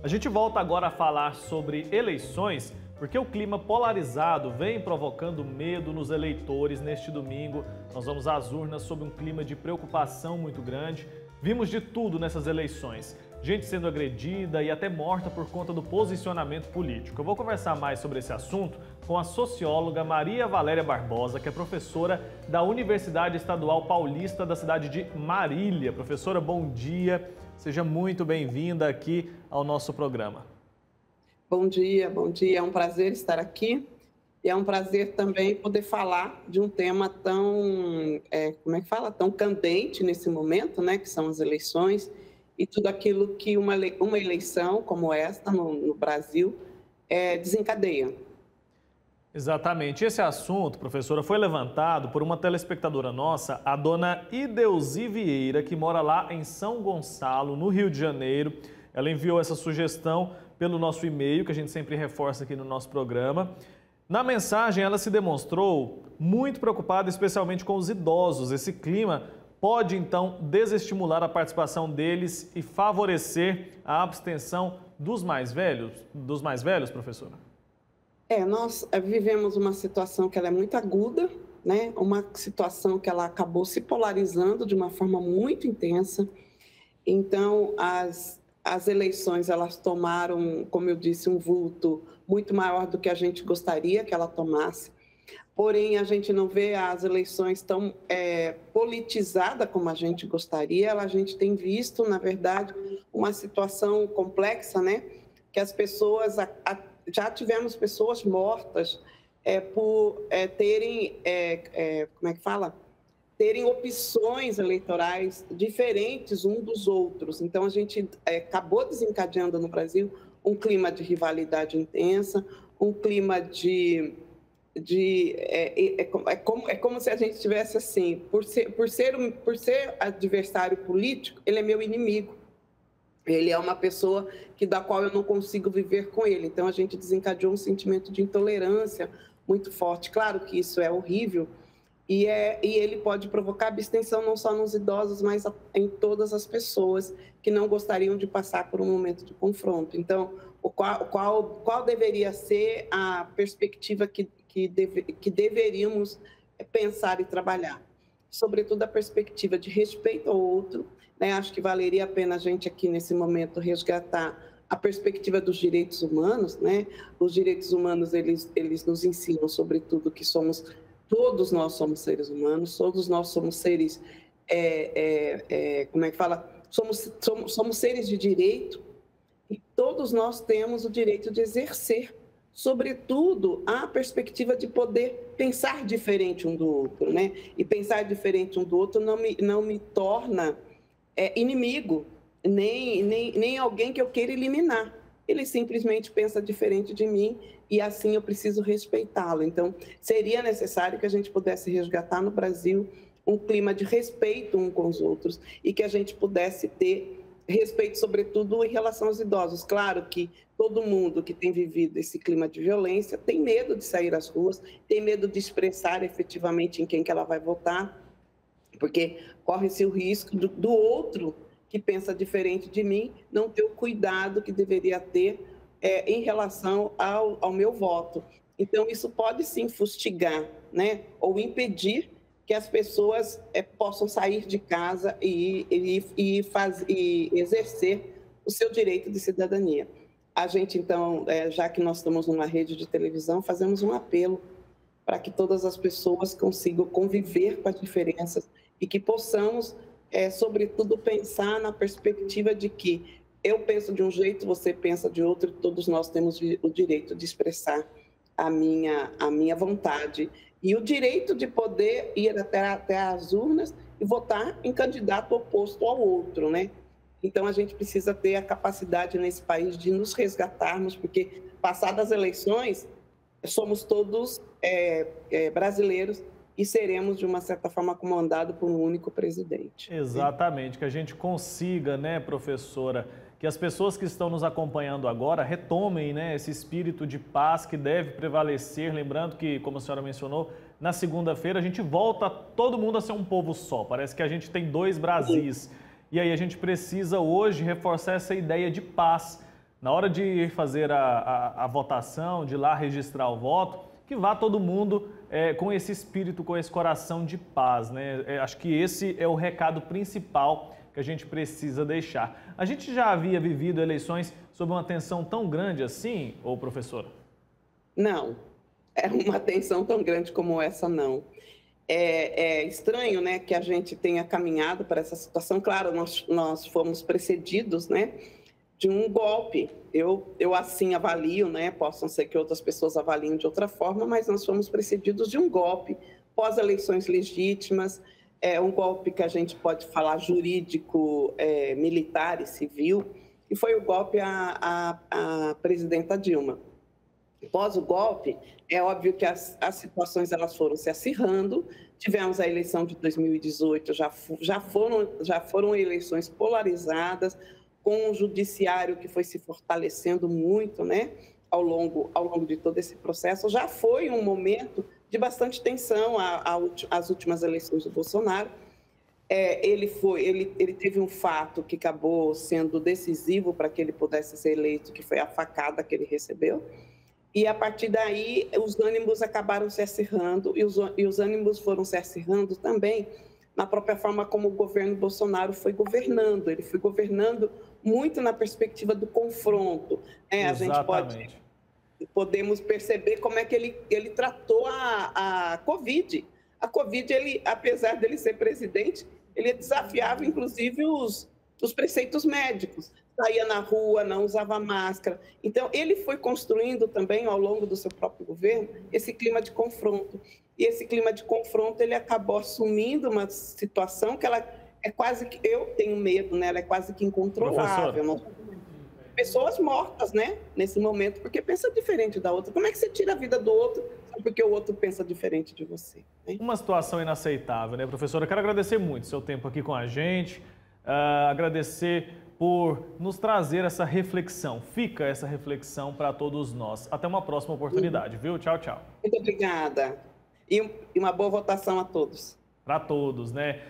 A gente volta agora a falar sobre eleições, porque o clima polarizado vem provocando medo nos eleitores. Neste domingo, nós vamos às urnas sob um clima de preocupação muito grande. Vimos de tudo nessas eleições, gente sendo agredida e até morta por conta do posicionamento político. Eu vou conversar mais sobre esse assunto com a socióloga Maria Valéria Barbosa, que é professora da Universidade Estadual Paulista da cidade de Marília. Professora, bom dia. Seja muito bem-vinda aqui ao nosso programa. Bom dia, bom dia. É um prazer estar aqui e é um prazer também poder falar de um tema tão, tão candente nesse momento, né, que são as eleições e tudo aquilo que uma eleição como esta no Brasil desencadeia. Exatamente. Esse assunto, professora, foi levantado por uma telespectadora nossa, a dona Ideuzi Vieira, que mora lá em São Gonçalo, no Rio de Janeiro. Ela enviou essa sugestão pelo nosso e-mail, que a gente sempre reforça aqui no nosso programa. Na mensagem, ela se demonstrou muito preocupada, especialmente com os idosos. Esse clima pode, então, desestimular a participação deles e favorecer a abstenção dos mais velhos, professora? Nós vivemos uma situação que ela é muito aguda, né? Uma situação que ela acabou se polarizando de uma forma muito intensa. Então, as eleições, elas tomaram, como eu disse, um vulto muito maior do que a gente gostaria que ela tomasse. Porém, a gente não vê as eleições tão politizadas como a gente gostaria. A gente tem visto, na verdade, uma situação complexa, né? Que as pessoas... Já tivemos pessoas mortas por terem, terem opções eleitorais diferentes um dos outros. Então, a gente acabou desencadeando no Brasil um clima de rivalidade intensa, um clima como se a gente tivesse assim, por ser adversário político, ele é meu inimigo. Ele é uma pessoa da qual eu não consigo viver com ele. Então, a gente desencadeou um sentimento de intolerância muito forte. Claro que isso é horrível e ele pode provocar abstenção não só nos idosos, mas em todas as pessoas que não gostariam de passar por um momento de confronto. Então, qual deveria ser a perspectiva que deveríamos pensar e trabalhar? Sobretudo a perspectiva de respeito ao outro, né? Acho que valeria a pena a gente aqui nesse momento resgatar a perspectiva dos direitos humanos, né? Os direitos humanos, eles nos ensinam, sobretudo, que todos nós somos seres humanos, todos nós somos seres, somos seres de direito e todos nós temos o direito de exercer, sobretudo, a perspectiva de poder pensar diferente um do outro, né? E pensar diferente um do outro não me torna inimigo, nem alguém que eu queira eliminar. Ele simplesmente pensa diferente de mim e assim eu preciso respeitá-lo. Então, seria necessário que a gente pudesse resgatar no Brasil um clima de respeito uns com os outros e que a gente pudesse ter respeito, sobretudo, em relação aos idosos. Claro que todo mundo que tem vivido esse clima de violência tem medo de sair às ruas, tem medo de expressar efetivamente em quem que ela vai votar, porque corre-se o risco do outro que pensa diferente de mim não ter o cuidado que deveria ter em relação ao meu voto. Então, isso pode sim fustigar, né, ou impedir que as pessoas possam sair de casa e exercer o seu direito de cidadania. A gente, então, já que nós estamos numa rede de televisão, fazemos um apelo para que todas as pessoas consigam conviver com as diferenças e que possamos, sobretudo, pensar na perspectiva de que eu penso de um jeito, você pensa de outro, e todos nós temos o direito de expressar a minha vontade e o direito de poder ir até as urnas e votar em candidato oposto ao outro, né? Então, a gente precisa ter a capacidade nesse país de nos resgatarmos, porque, passadas as eleições, somos todos brasileiros e seremos, de uma certa forma, comandados por um único presidente. Exatamente, que a gente consiga, né, professora, que as pessoas que estão nos acompanhando agora retomem, né, esse espírito de paz que deve prevalecer. Lembrando que, como a senhora mencionou, na segunda-feira a gente volta todo mundo a ser um povo só. Parece que a gente tem dois Brasis. E aí a gente precisa hoje reforçar essa ideia de paz na hora de ir fazer a votação, de ir lá registrar o voto, que vá todo mundo com esse espírito, com esse coração de paz, né? Acho que esse é o recado principal que a gente precisa deixar. A gente já havia vivido eleições sob uma tensão tão grande assim, ô professora? Não, é uma tensão tão grande como essa, não. É estranho, né, que a gente tenha caminhado para essa situação. Claro, nós fomos precedidos, né, de um golpe. Eu assim avalio, né, possam ser que outras pessoas avaliem de outra forma, mas nós fomos precedidos de um golpe pós-eleições legítimas, um golpe que a gente pode falar jurídico, militar e civil, e foi o golpe à presidenta Dilma. Após o golpe, é óbvio que as situações elas foram se acirrando. Tivemos a eleição de 2018, já foram eleições polarizadas, com um judiciário que foi se fortalecendo muito, né, ao longo de todo esse processo. Já foi um momento de bastante tensão as últimas eleições do Bolsonaro. Ele teve um fato que acabou sendo decisivo para que ele pudesse ser eleito, que foi a facada que ele recebeu. E, a partir daí, os ânimos acabaram se acirrando, e os ânimos foram se acirrando também na própria forma como o governo Bolsonaro foi governando. Ele foi governando muito na perspectiva do confronto. A gente podemos perceber como é que ele tratou a Covid. A Covid, apesar dele ser presidente, ele desafiava, inclusive, os preceitos médicos. Saía na rua, não usava máscara. Então, ele foi construindo também, ao longo do seu próprio governo, esse clima de confronto. E esse clima de confronto, ele acabou assumindo uma situação que ela é quase que... Eu tenho medo, né? Ela é quase que incontrolável. Não... Pessoas mortas, né? Nesse momento, porque pensa diferente da outra. Como é que você tira a vida do outro só porque o outro pensa diferente de você? Né? Uma situação inaceitável, né, professora? Eu quero agradecer muito o seu tempo aqui com a gente, agradecer por nos trazer essa reflexão. Fica essa reflexão para todos nós. Até uma próxima oportunidade, viu? Tchau, tchau. Muito obrigada. E uma boa votação a todos. Para todos, né?